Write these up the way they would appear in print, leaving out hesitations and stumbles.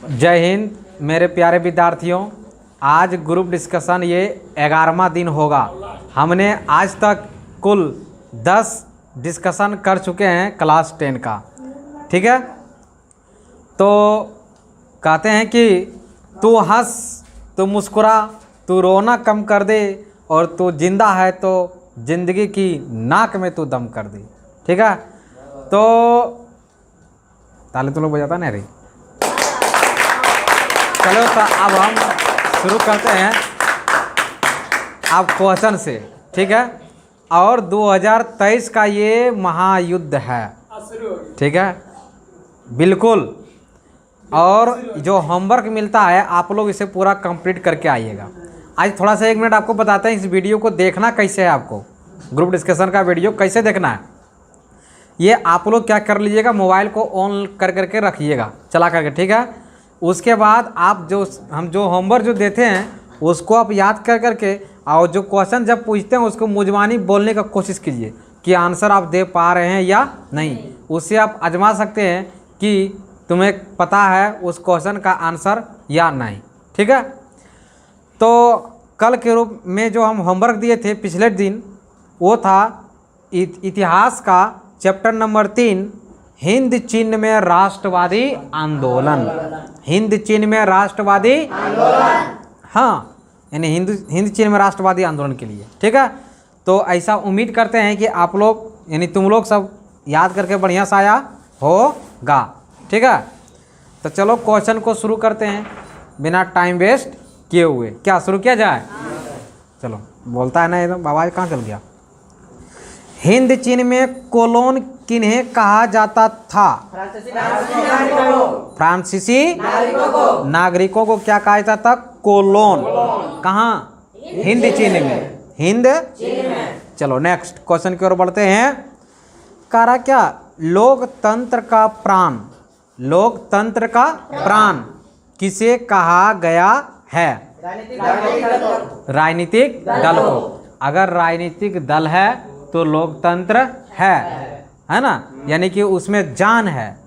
जय हिंद मेरे प्यारे विद्यार्थियों। आज ग्रुप डिस्कशन ये 11वां दिन होगा। हमने आज तक कुल 10 डिस्कशन कर चुके हैं क्लास 10 का। ठीक है, तो कहते हैं कि तू हंस, तू मुस्कुरा, तू रोना कम कर दे, और तू जिंदा है तो ज़िंदगी की नाक में तू दम कर दे। ठीक है, तो ताले तो लोग बजाता नहीं रही। चलो तो अब हम शुरू करते हैं अब क्वेश्चन से। ठीक है, और 2023 का ये महायुद्ध है। ठीक है, बिल्कुल। और जो होमवर्क मिलता है आप लोग इसे पूरा कंप्लीट करके आइएगा। आज थोड़ा सा 1 मिनट आपको बताते हैं इस वीडियो को देखना कैसे है। आपको ग्रुप डिस्कशन का वीडियो कैसे देखना है, ये आप लोग क्या कर लीजिएगा, मोबाइल को ऑन कर करके रखिएगा चला करके। ठीक है, उसके बाद आप हम जो होमवर्क जो देते हैं उसको आप याद कर करके, और जो क्वेश्चन जब पूछते हैं उसको मुजमानी बोलने का कोशिश कीजिए कि आंसर आप दे पा रहे हैं या नहीं। उससे आप आजमा सकते हैं कि तुम्हें पता है उस क्वेश्चन का आंसर या नहीं। ठीक है, तो कल के रूप में जो हम होमवर्क दिए थे पिछले दिन, वो था इतिहास का चैप्टर नंबर 3, हिंद चीन में राष्ट्रवादी आंदोलन। हिंद चीन में राष्ट्रवादी आंदोलन, हाँ, यानी हिंद चीन में राष्ट्रवादी आंदोलन के लिए। ठीक है, तो ऐसा उम्मीद करते हैं कि आप लोग यानी तुम लोग सब याद करके बढ़िया से आया होगा। ठीक है, तो चलो क्वेश्चन को शुरू करते हैं बिना टाइम वेस्ट किए हुए। क्या शुरू किया जाए? चलो, बोलता है ना एकदम, आवाज़ कहाँ चल गया। हिंद चीन में कोलोन किन्हें कहा जाता था? फ्रांसीसी नागरिकों को क्या कहा जाता था? कोलोन। कहाँ? हिंद चीन में। हिंद चीन में। चलो नेक्स्ट क्वेश्चन की ओर बढ़ते हैं। कहा क्या, लोकतंत्र का प्राण, लोकतंत्र का प्राण किसे कहा गया है? राजनीतिक दल को। अगर राजनीतिक दल है तो लोकतंत्र है ना, यानी कि उसमें जान है,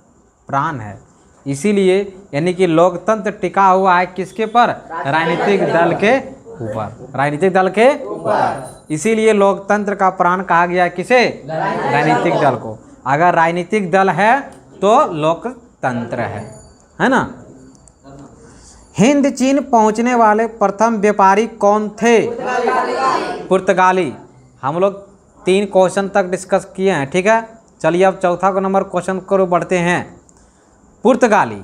प्राण है। इसीलिए यानी कि लोकतंत्र टिका हुआ है किसके पर? राजनीतिक दल के ऊपर, राजनीतिक दल के ऊपर। इसीलिए लोकतंत्र का प्राण कहा गया किसे? राजनीतिक दल को। अगर राजनीतिक दल है तो लोकतंत्र है ना। हिंद चीन पहुंचने वाले प्रथम व्यापारी कौन थे? पुर्तगाली। हम लोग 3 क्वेश्चन तक डिस्कस किए हैं। ठीक है, चलिए अब चौथा नंबर क्वेश्चन को बढ़ते हैं। पुर्तगाली,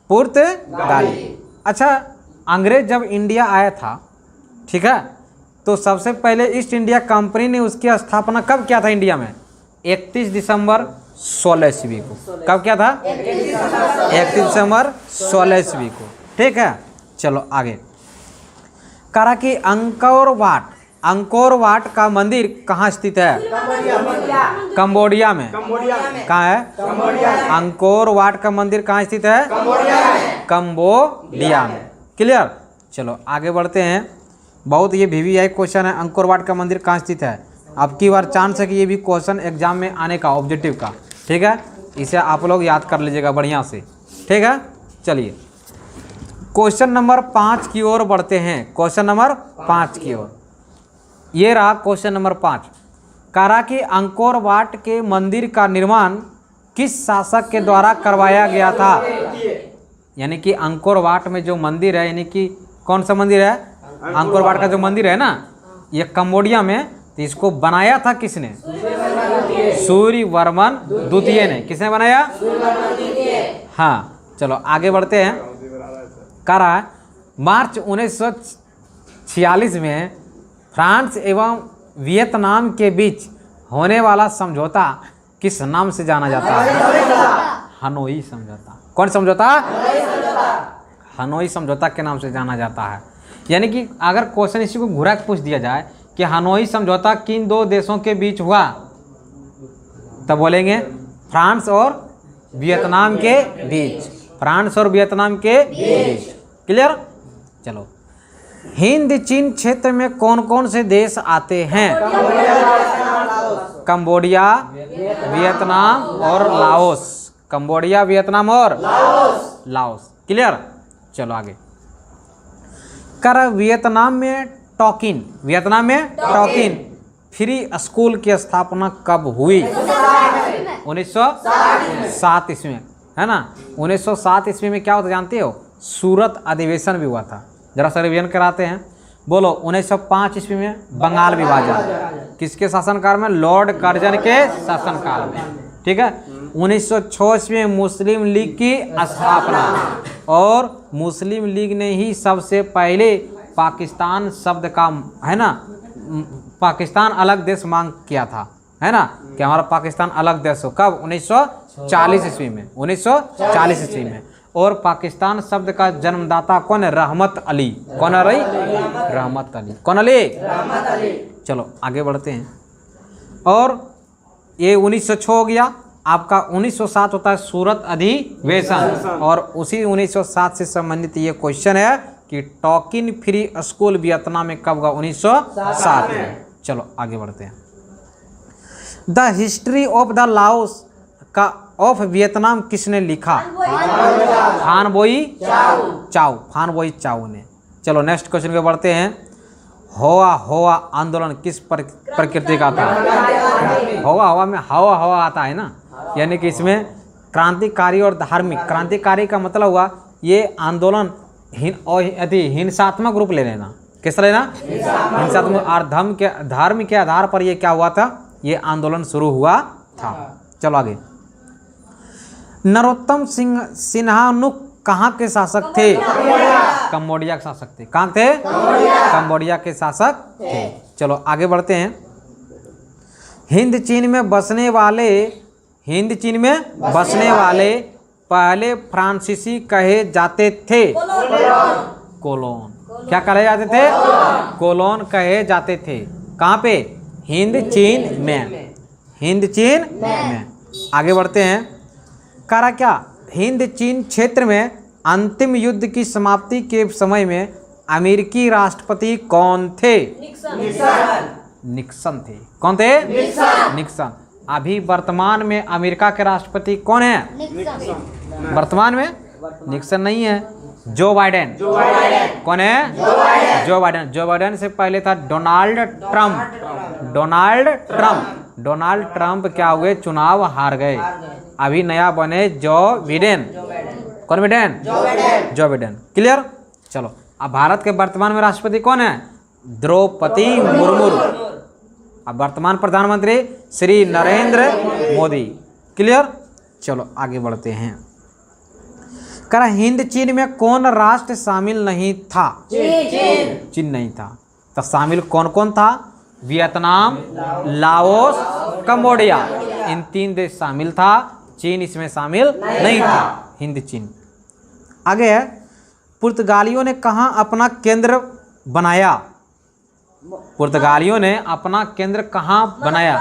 पुर्तगाली। अच्छा, अंग्रेज जब इंडिया आया था, ठीक है, तो सबसे पहले ईस्ट इंडिया कंपनी ने उसकी स्थापना कब किया था इंडिया में? 31 दिसंबर 16 ईस्वी को। कब किया था? 31 दिसंबर 16 ईस्वी को। ठीक है, चलो आगे। कहा कि अंकोर वाट का मंदिर कहाँ स्थित है? कंबोडिया में। कहाँ है? अंकोर वाट का मंदिर कहाँ स्थित है? कंबोडिया में। क्लियर। चलो आगे बढ़ते हैं। बहुत ये VVI क्वेश्चन है, अंकोर वाट का मंदिर कहाँ स्थित है। अब की बार चांस है कि ये भी क्वेश्चन एग्जाम में आने का, ऑब्जेक्टिव का। ठीक है, इसे आप लोग याद कर लीजिएगा बढ़िया से। ठीक है, चलिए क्वेश्चन नंबर 5 की ओर बढ़ते हैं। क्वेश्चन नंबर 5 की ओर ये रहा क्वेश्चन नंबर 5। कहा कि अंकोर वाट के मंदिर का निर्माण किस शासक के द्वारा करवाया गया था? यानी कि अंकोर वाट में जो मंदिर है, यानी कि कौन सा मंदिर है? अंकोर वाट का जो मंदिर है ना, ये कंबोडिया में, तो इसको बनाया था किसने? सूर्यवर्मन द्वितीय ने। किसने बनाया? हाँ, चलो आगे बढ़ते हैं। कह रहा है मार्च 1946 में फ्रांस एवं वियतनाम के बीच होने वाला समझौता किस नाम से जाना जाता है? हनोई समझौता। कौन समझौता? हनोई समझौता के नाम से जाना जाता है। यानी कि अगर क्वेश्चन इसी को घुरा के पूछ दिया जाए कि हनोई समझौता किन 2 देशों के बीच हुआ, तब बोलेंगे फ्रांस और वियतनाम के बीच। फ्रांस और वियतनाम के बीच। क्लियर। चलो, हिंद चीन क्षेत्र में कौन कौन से देश आते हैं? कंबोडिया, वियतनाम और लाओस। कंबोडिया, वियतनाम और लाओस। लाओस। क्लियर, चलो आगे। कर वियतनाम में टॉकिन, वियतनाम में टॉकिन फ्री स्कूल की स्थापना कब हुई? 1907 ईस्वी में, है ना। 1907 ईस्वी में क्या होता जानते हो? सूरत अधिवेशन भी हुआ था। जरा सा रिवीजन कराते हैं। बोलो 1905 ईस्वी में बंगाल विभाजन, किसके शासनकाल में? लॉर्ड कर्जन के शासनकाल में, ठीक है। 1906 ईस्वी में मुस्लिम लीग की स्थापना, और मुस्लिम लीग ने ही सबसे पहले पाकिस्तान शब्द का, है ना, पाकिस्तान अलग देश मांग किया था, है ना, कि हमारा पाकिस्तान अलग देश हो। कब? 1940 ईस्वी में, 1940 ईस्वी में। और पाकिस्तान शब्द का जन्मदाता कौन है? रहमत अली। कौन है रही? रहमत अली। कौन अली? रहमत अली। चलो आगे बढ़ते हैं। और ये 1906 हो गया आपका। 1907 होता है सूरत अधिवेशन, और उसी 1907 से संबंधित ये क्वेश्चन है कि टॉकिन फ्री स्कूल वियतनाम में कब हुआ? 1907 में। चलो आगे बढ़ते हैं। The history of the Laos का ऑफ वियतनाम किसने लिखा? फान बोई चाओ, फान बोई चाओ ने। चलो नेक्स्ट क्वेश्चन पे बढ़ते हैं। होआ होआ आंदोलन किस प्रकृति का था? होआ होआ में हवा हवा आता है ना, यानी कि इसमें क्रांतिकारी और धार्मिक। क्रांतिकारी का मतलब हुआ ये आंदोलन हिंसात्मक रूप ले लेना। किस लेना? हिंसात्मक। और धर्म के आधार पर ये क्या हुआ था? ये आंदोलन शुरू हुआ था। चलो आगे। नरोत्तम सिन्हानुक कहाँ के शासक थे? कंबोडिया के शासक थे। कहाँ थे? कंबोडिया के शासक थे। चलो आगे बढ़ते हैं। हिंद चीन में बसने वाले पहले फ्रांसीसी कहे जाते थे? कोलोन। क्या कहे जाते थे? कोलोन कहे जाते थे। कहाँ पे? हिंद चीन में, हिंद चीन में। आगे बढ़ते हैं। करा क्या? हिंद चीन क्षेत्र में अंतिम युद्ध की समाप्ति के समय में अमेरिकी राष्ट्रपति कौन थे? निक्सन थे। कौन थे? निक्सन। अभी वर्तमान में अमेरिका के राष्ट्रपति कौन है? वर्तमान में निक्सन नहीं है, जो बाइडेन। कौन है? Joe Biden. जो बाइडेन से पहले था डोनाल्ड ट्रंप। डोनाल्ड ट्रंप क्या हुए? चुनाव हार गए। अभी नया बने जो बिडेन। कौन बिडेन? Joe Biden. क्लियर। चलो अब भारत के वर्तमान में राष्ट्रपति कौन है? द्रौपदी मुर्मू। अब वर्तमान प्रधानमंत्री श्री नरेंद्र मोदी। क्लियर। चलो आगे बढ़ते हैं। करा हिंद चीन में कौन राष्ट्र शामिल नहीं था? चीन नहीं था। तो शामिल कौन कौन था? वियतनाम, लाओस, कंबोडिया, इन 3 देश शामिल था। चीन इसमें शामिल नहीं था। हिंद चीन। आगे है। पुर्तगालियों ने कहाँ अपना केंद्र बनाया? पुर्तगालियों ने अपना केंद्र कहाँ बनाया?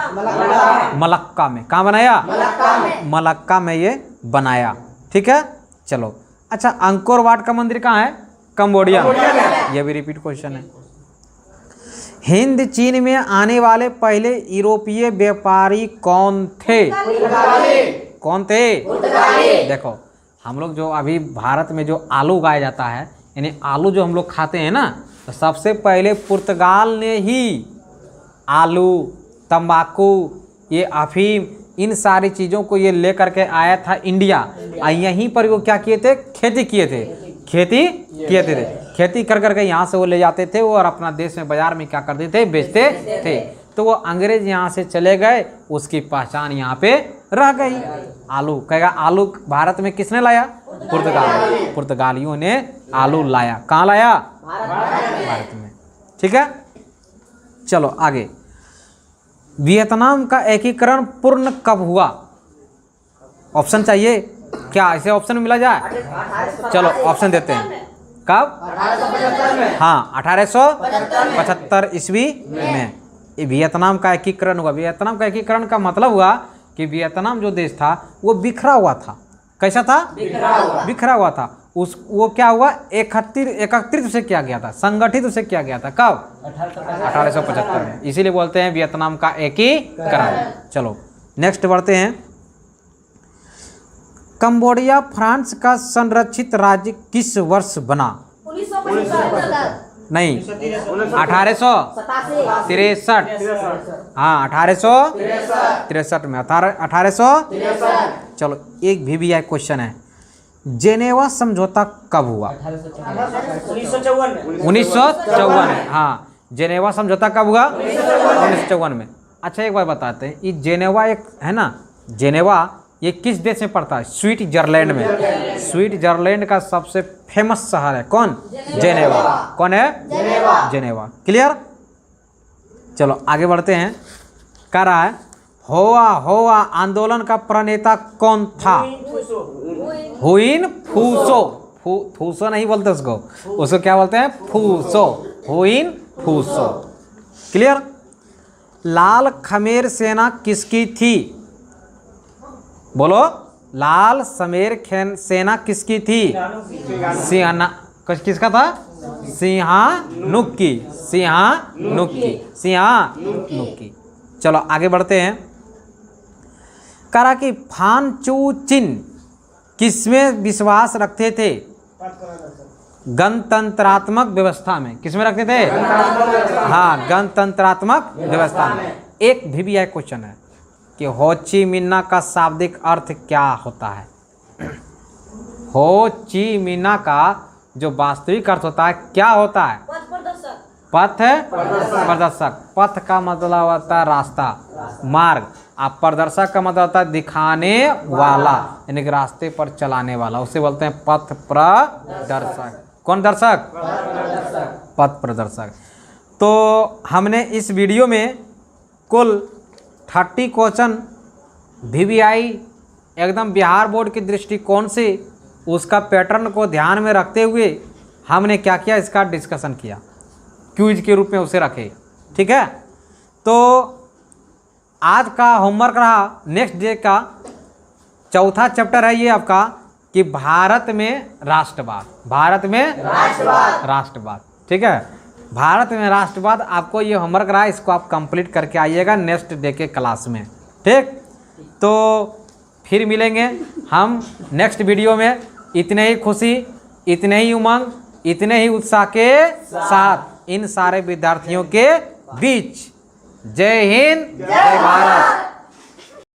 मलक्का में। कहाँ बनाया? मलक्का में ये बनाया। ठीक है। चलो अच्छा, अंकोर वाट का मंदिर कहाँ है? कंबोडिया में। यह भी रिपीट क्वेश्चन है। हिंद चीन में आने वाले पहले यूरोपीय व्यापारी कौन थे? कौन थे? देखो हम लोग जो अभी भारत में जो आलू उगाया जाता है, यानी आलू जो हम लोग खाते हैं ना, तो सबसे पहले पुर्तगाल ने ही आलू, तंबाकू, ये अफीम, इन सारी चीज़ों को ये लेकर के आया था इंडिया। यहीं पर वो क्या किए थे? खेती किए थे। खेती कर करके यहाँ से वो ले जाते थे और अपना देश में बाजार में क्या करते थे? बेचते थे। तो वो अंग्रेज यहाँ से चले गए, उसकी पहचान यहाँ पे रह गई। आलू कहेगा, आलू भारत में किसने लाया? पुर्तगालियों ने आलू लाया। कहाँ लाया? भारत में। ठीक है। चलो आगे। वियतनाम का एकीकरण पूर्ण कब हुआ? ऑप्शन चाहिए क्या? ऐसे ऑप्शन मिला जाए? चलो ऑप्शन देते हैं। कब? हाँ, 1875 ईस्वी में वियतनाम का एकीकरण हुआ। वियतनाम का एकीकरण का मतलब हुआ कि वियतनाम जो देश था वो बिखरा हुआ था। कैसा था? बिखरा हुआ था। वो क्या हुआ? एकत्रित से किया गया था, संगठित से किया गया था। कब? 1875 में। इसीलिए बोलते हैं वियतनाम का एकीकरण। चलो नेक्स्ट बढ़ते हैं। कंबोडिया फ्रांस का संरक्षित राज्य किस वर्ष बना? 1965। नहीं, 1863। हाँ, 1863 में 1863। चलो एक VVI क्वेश्चन है, जेनेवा समझौता कब हुआ? 1954 में। हाँ, जेनेवा समझौता कब हुआ? 1954 में। अच्छा एक बार बताते हैं, ये जेनेवा एक है ना, जेनेवा ये किस देश में पड़ता है? स्विट्जरलैंड में। स्विट्जरलैंड का सबसे फेमस शहर है कौन? जेनेवा। कौन है? जेनेवा। क्लियर? चलो आगे बढ़ते हैं। कह रहा है होआ आंदोलन का प्रणेता कौन था? हुइन फूसो। फूसो नहीं बोलते उसको क्या बोलते हैं? फूसो। हुइन फूसो। क्लियर? लाल खमेर सेना किसकी थी? बोलो, लाल खमेर सेना किसकी थी? किसका था? सिंहानुक्की। सिंहानुक्की। चलो आगे बढ़ते हैं। करा कि फानचूचिन किसमें विश्वास रखते थे? गणतंत्रात्मक व्यवस्था में। किसमें रखते थे? हाँ, गणतंत्रात्मक व्यवस्था में। एक VVI क्वेश्चन है कि हो ची मिन्ना का शाब्दिक अर्थ क्या होता है? हो ची मिन्ना का जो वास्तविक अर्थ होता है क्या होता है? पथ प्रदर्शक। पथ का मतलब होता है रास्ता, मार्ग। आप प्रदर्शक का मतलब होता है दिखाने वाला, यानी कि रास्ते पर चलाने वाला, उसे बोलते हैं पथ प्रदर्शक। कौन दर्शक? पथ प्रदर्शक। तो हमने इस वीडियो में कुल 30 क्वेश्चन VVI एकदम बिहार बोर्ड के दृष्टिकोण से उसका पैटर्न को ध्यान में रखते हुए हमने क्या किया, इसका डिस्कशन किया, क्विज के रूप में उसे रखे। ठीक है, तो आज का होमवर्क रहा, नेक्स्ट डे का चौथा चैप्टर है ये आपका कि भारत में राष्ट्रवाद। भारत में राष्ट्रवाद। ठीक है, भारत में राष्ट्रवाद आपको ये होमवर्क रहा, इसको आप कंप्लीट करके आइएगा नेक्स्ट डे के क्लास में। ठीक, तो फिर मिलेंगे हम नेक्स्ट वीडियो में। इतने ही खुशी, इतने ही उमंग, इतने ही उत्साह के साथ इन सारे विद्यार्थियों के बीच। जय हिंद, जय भारत।